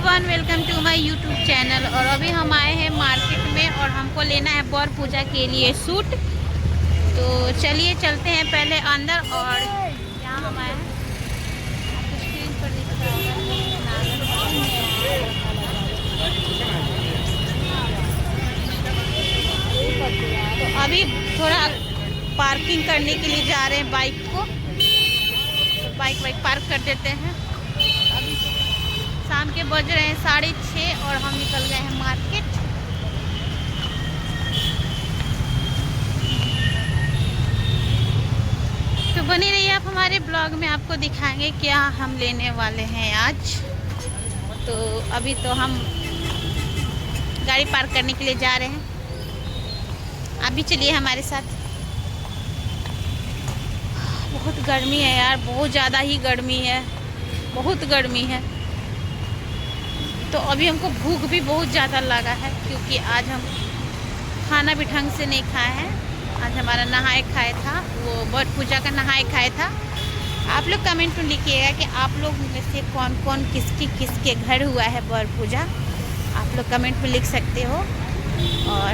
Everyone, welcome to my YouTube channel. और अभी हम आए हैं मार्केट में और हमको लेना है बर पूजा के लिए सूट। तो चलिए चलते हैं पहले अंदर। और यहाँ हम आए हैं, आपको स्क्रीन पर दिख रहा होगा। तो अभी थोड़ा पार्किंग करने के लिए जा रहे हैं बाइक को। तो बाइक पार्क कर देते हैं। अभी शाम के बज रहे हैं 6:30 और हम निकल गए हैं मार्केट। तो बनी रहिए आप हमारे ब्लॉग में, आपको दिखाएंगे क्या हम लेने वाले हैं आज। तो अभी तो हम गाड़ी पार्क करने के लिए जा रहे हैं, आप भी चलिए हमारे साथ। बहुत गर्मी है यार, बहुत ज़्यादा ही गर्मी है, बहुत गर्मी है। तो अभी हमको भूख भी बहुत ज़्यादा लगा है, क्योंकि आज हम खाना भी ढंग से नहीं खाए हैं। आज हमारा नहाए खाए था, वो बर पूजा का नहाए खाए था। आप लोग कमेंट में लिखिएगा कि आप लोग में से कौन कौन किसके घर हुआ है बर पूजा। आप लोग कमेंट में लिख सकते हो। और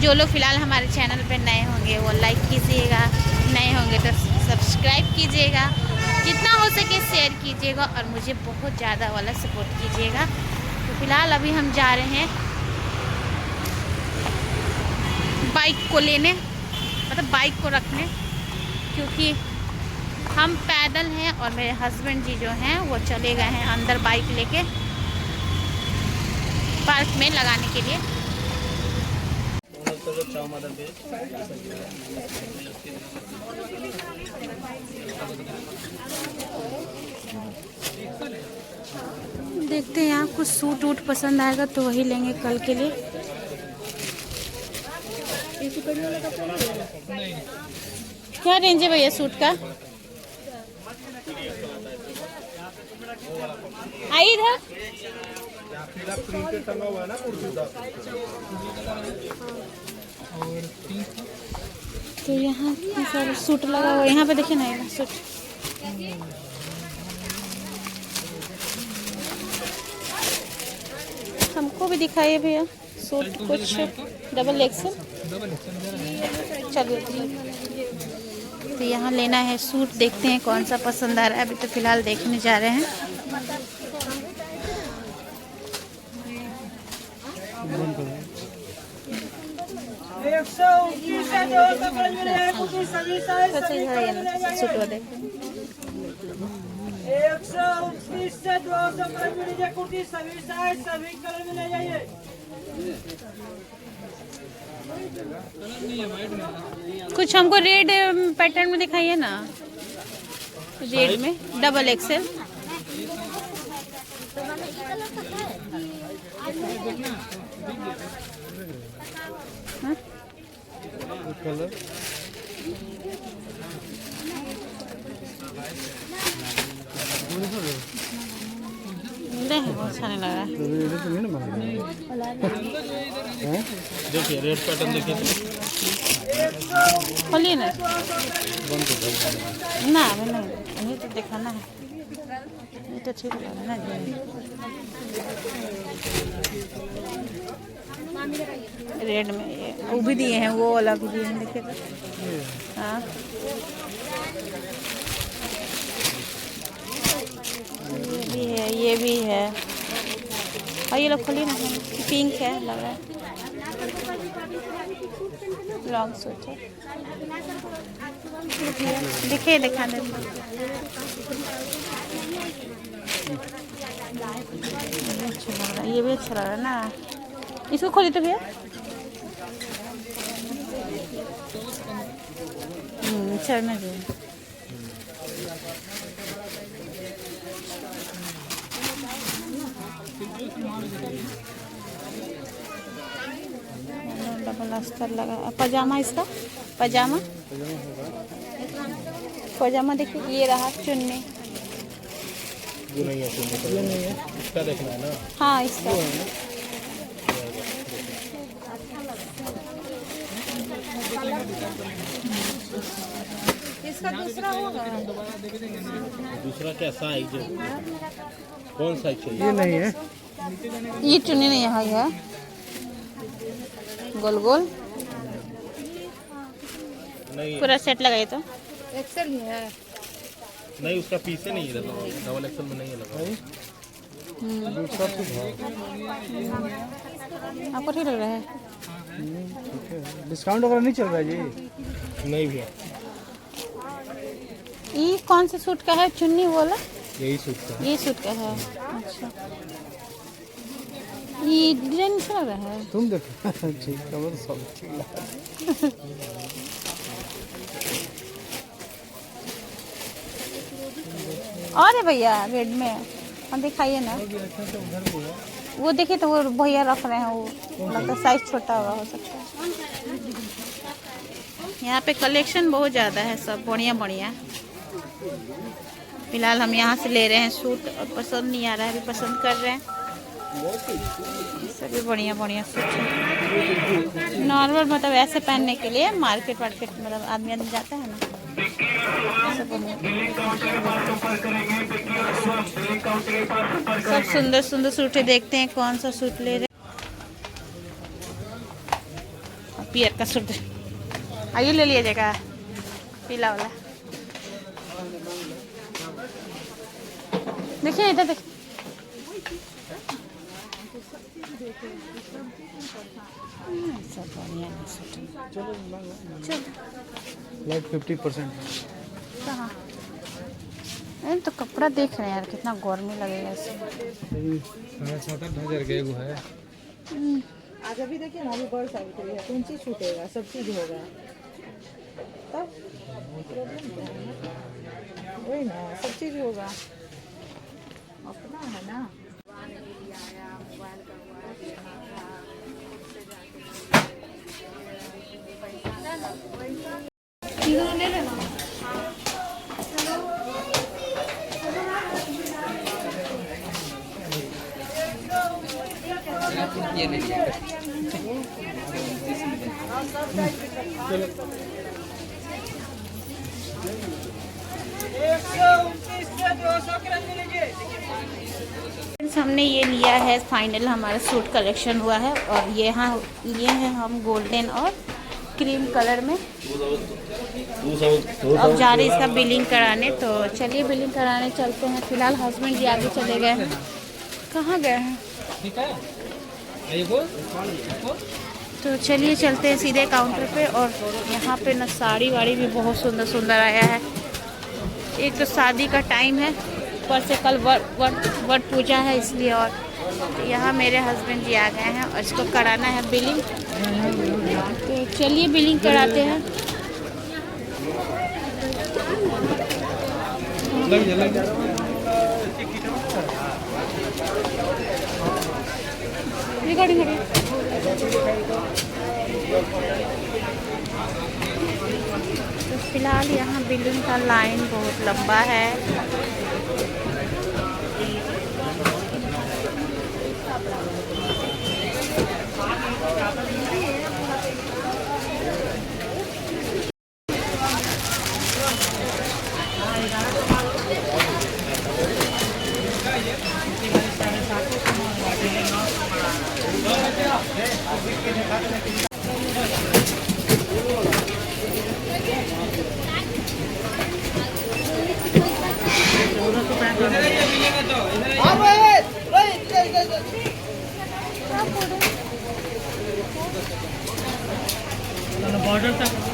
जो लोग फ़िलहाल हमारे चैनल पे नए होंगे वो लाइक कीजिएगा, नए होंगे तो सब्सक्राइब कीजिएगा, जितना हो सके शेयर कीजिएगा और मुझे बहुत ज़्यादा वाला सपोर्ट कीजिएगा। तो फिलहाल अभी हम जा रहे हैं बाइक को लेने, मतलब बाइक को रखने, क्योंकि हम पैदल हैं और मेरे हस्बैंड जी जो हैं वो चले गए हैं अंदर बाइक लेके पार्क में लगाने के लिए। देखते हैं यहाँ कुछ सूट वूट पसंद आएगा तो वही लेंगे कल के लिए। क्या रेंज है भैया सूट का? आई इधर। तो यहाँ सारे सूट लगा हुआ, यहाँ पे देखिए ना ये सूट। हमको भी दिखाइए भैया सूट कुछ डबल एक्सेल। चलिए तो यहाँ लेना है सूट, देखते हैं कौन सा पसंद आ रहा है। अभी तो फिलहाल देखने जा रहे हैं। सूट वाले 129 से 200 पर मिल कुर्ती सभी साइज सभी कलर में ले जाइए। कुछ हमको रेड पैटर्न में दिखाइए ना, रेड में डबल एक्सेल। कलर बहुत अच्छा नहीं लग रहा है। देखिए रेड पैटर्न देखिए, खोलिए ना। ना अभी नहीं, अभी तो दिखाना है। ये तो ठीक लग रहा है ना रेड में। ये वो भी दिए हैं, वो वाला भी दिए हैं, देखिए तो। हाँ ये भी है, ये भी है। और ये लोग खोलिए ना, पिंक है लग रहा है, लॉन्ग सूट है। देखिए दिखाने में अच्छा लग रहा है, ये भी अच्छा लग रहा है ना। इसको खोलिए तो भैया। चलने दो। डबल अस्तर लगा। पजामा, इसका पजामा देखिए, ये रहा चुन्नी। ये नहीं है, इसका देखना है ना। हाँ इसका इसका दूसरा होगा। दूसरा क्या साइज है? कौन साइज चाहिए? ये नहीं है, ये चुन्नी नहीं है गोल गोल नहीं पूरा सेट लगाए तो एक्सेल ही है। नहीं, उसका पीसे नहीं है लगा, डबल एक्सल में नहीं है लगा। दूसरा तो है। आपको ठीक लग रहा है? ठीक है, डिस्काउंट वगैरह नहीं चल रहा है जी? नहीं भैया, ये कौन से सूट का है चुन्नी वाला? यही सूट का। ये सूट का है। अच्छा, ये डिजाइन अच्छा लग रहा है। तुम देखो ठीक है, वो तो सब ठीक लगा। और है भैया रेड में, हम दिखाइए ना। वो देखिए तो वो भैया रख रहे हैं, वो लगता है साइज छोटा हुआ हो सकता है। यहाँ पे कलेक्शन बहुत ज़्यादा है, सब बढ़िया बढ़िया। फिलहाल हम यहाँ से ले रहे हैं सूट और पसंद नहीं आ रहा है, अभी पसंद कर रहे हैं। सभी बढ़िया बढ़िया सूट है, नॉर्मल मतलब ऐसे पहनने के लिए, मार्केट वार्केट मतलब आदमी जाता है ना। सब सुंदर सुंदर सूट है, देखते हैं कौन सा सूट ले रहे हैं। पियर का सूट आइए ले लीजिएगा, पीला वाला। देखिए इधर देखिए, सब बढ़िया है सूट। चलो लाइक 50%। कहाँ? अरे तो कपड़ा देख रहे हैं यार, कितना गर्मी लगेगा इसमें। 7,000 का एगो है। आज अभी देखिए ना, अभी बड़ सावित्री है, कौन चीज छूटेगा, सब चीज होगा। तब वही ना, सब चीज होगा, अपना है ना। ले लेना। ये ले लिया। हमने ये लिया है, फाइनल हमारा सूट कलेक्शन हुआ है। और ये यहाँ लिए हैं हम गोल्डन और क्रीम कलर में। अब जा रहे इसका बिलिंग कराने, तो चलिए बिलिंग कराने चलते हैं। फिलहाल हस्बैंड जी आगे चले गए हैं। कहाँ गए हैं? तो चलिए चलते हैं सीधे काउंटर पे। और यहाँ पे ना साड़ी वाड़ी भी बहुत सुंदर सुंदर आया है। एक तो शादी का टाइम है, ऊपर से कल वट पूजा है इसलिए। और यहाँ मेरे हस्बैंड जी आ गए हैं और इसको कराना है बिलिंग। तो चलिए बिलिंग कराते हैं। रिकॉर्डिंग करिए। तो फिलहाल यहाँ बिलिंग का लाइन बहुत लंबा है।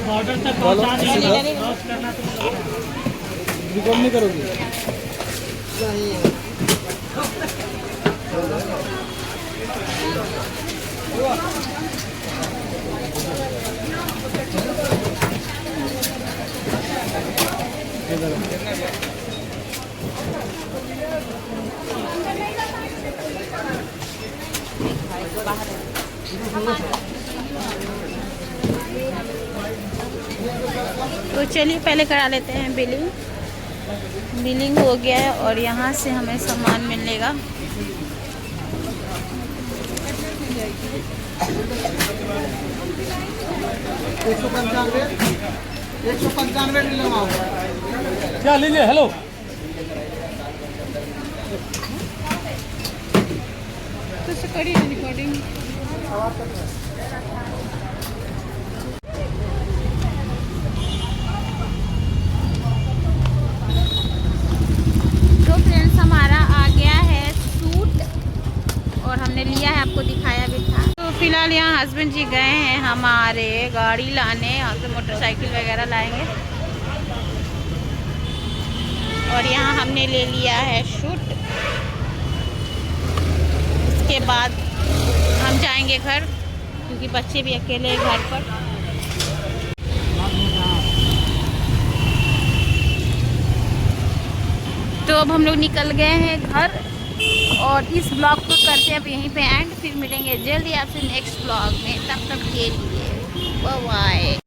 बॉर्डर तक पहुंचा दिया। रिकॉर्ड नहीं करोगी? तो चलिए पहले करा लेते हैं बिलिंग। बिलिंग हो गया है और यहाँ से हमें सामान मिलेगा। क्या लीजिए? हेलो, तो करिए रिकॉर्डिंग। तो फ्रेंड्स हमारा आ गया है सूट और हमने लिया है, आपको दिखाया भी था। तो फिलहाल यहाँ हस्बैंड जी गए हैं हमारे गाड़ी लाने, यहाँ से मोटरसाइकिल वगैरह लाएंगे। और यहाँ हमने ले लिया है सूट। इसके बाद हम जाएंगे घर, क्योंकि बच्चे भी अकेले हैं घर पर। तो अब हम लोग निकल गए हैं घर और इस ब्लॉग को करते हैं अब यहीं पे एंड। फिर मिलेंगे जल्दी आपसे नेक्स्ट ब्लॉग में, तब तक के लिए बाय बाय।